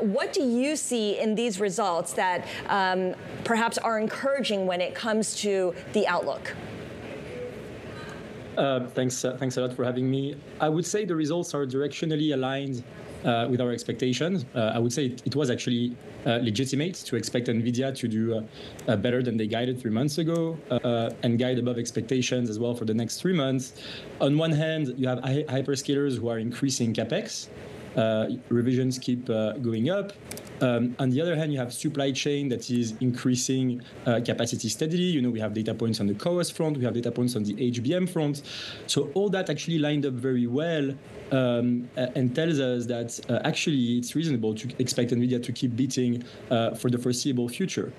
What do you see in these results that perhaps are encouraging when it comes to the outlook? Thanks a lot for having me. I would say the results are directionally aligned with our expectations. I would say it was actually legitimate to expect Nvidia to do better than they guided 3 months ago and guide above expectations as well for the next 3 months. On one hand, you have hyperscalers who are increasing capex. Revisions keep going up. On the other hand, you have supply chain that is increasing capacity steadily. You know, we have data points on the CoWoS front, we have data points on the HBM front. So all that actually lined up very well and tells us that actually it's reasonable to expect Nvidia to keep beating for the foreseeable future.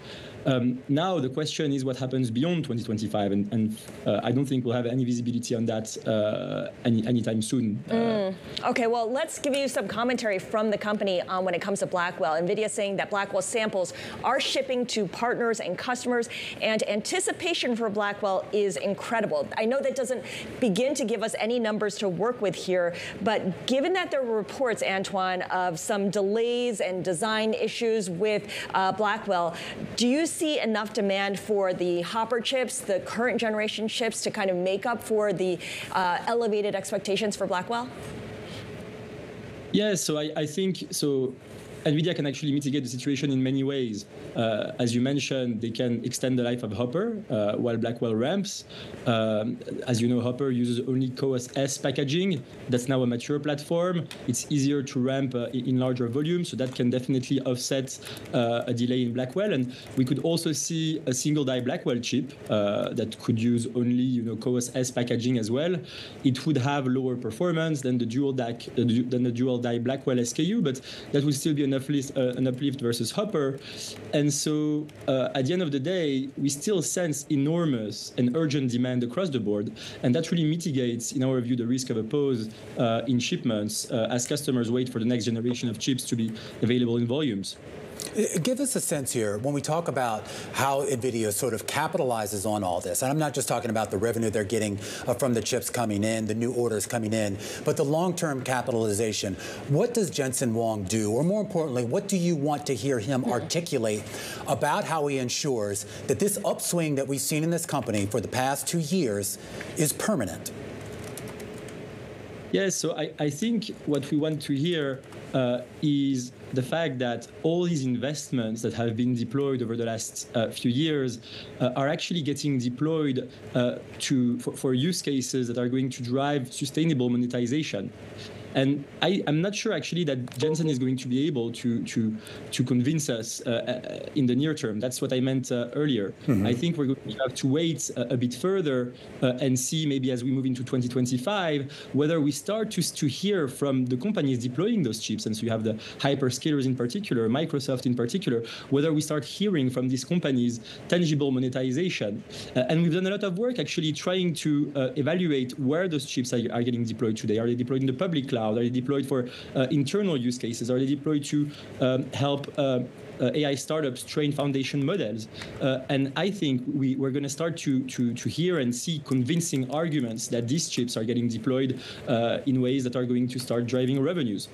Now the question is what happens beyond 2025, and I don't think we'll have any visibility on that anytime soon. Okay, well, let's give you some commentary from the company on when it comes to Blackwell. Nvidia saying that Blackwell samples are shipping to partners and customers, and anticipation for Blackwell is incredible. I know that doesn't begin to give us any numbers to work with here, but given that there were reports, Antoine, of some delays and design issues with Blackwell, do you see enough demand for the Hopper chips, the current generation chips, to kind of make up for the elevated expectations for Blackwell? Yeah, so I think so. Nvidia can actually mitigate the situation in many ways. As you mentioned, they can extend the life of Hopper while Blackwell ramps. As you know, Hopper uses only CoWoS S packaging. That's now a mature platform. It's easier to ramp in larger volumes, so that can definitely offset a delay in Blackwell. And we could also see a single die Blackwell chip that could use only CoWoS S packaging as well. It would have lower performance than the dual die Blackwell SKU, but that would still be an uplift versus Hopper. And so at the end of the day, we still sense enormous and urgent demand across the board. And that really mitigates, in our view, the risk of a pause in shipments as customers wait for the next generation of chips to be available in volumes. Give us a sense here when we talk about how Nvidia sort of capitalizes on all this. And I'm not just talking about the revenue they're getting from the chips coming in, the new orders coming in, but the long-term capitalization. What does Jensen Huang do? Or more importantly, what do you want to hear him articulate about how he ensures that this upswing that we've seen in this company for the past 2 years is permanent? Yes, so I think what we want to hear is the fact that all these investments that have been deployed over the last few years are actually getting deployed for use cases that are going to drive sustainable monetization. And I'm not sure actually that Jensen is going to be able to convince us in the near term. That's what I meant earlier. I think we're going to have to wait a bit further and see maybe as we move into 2025 whether we start to hear from the companies deploying those chips. And so you have the hyperscalers in particular, Microsoft in particular, whether we start hearing from these companies tangible monetization. And we've done a lot of work actually trying to evaluate where those chips are getting deployed today. Are they deployed in the public cloud? Are they deployed for internal use cases? Are they deployed to help AI startups train foundation models? And I think we're going to start to hear and see convincing arguments that these chips are getting deployed in ways that are going to start driving revenues.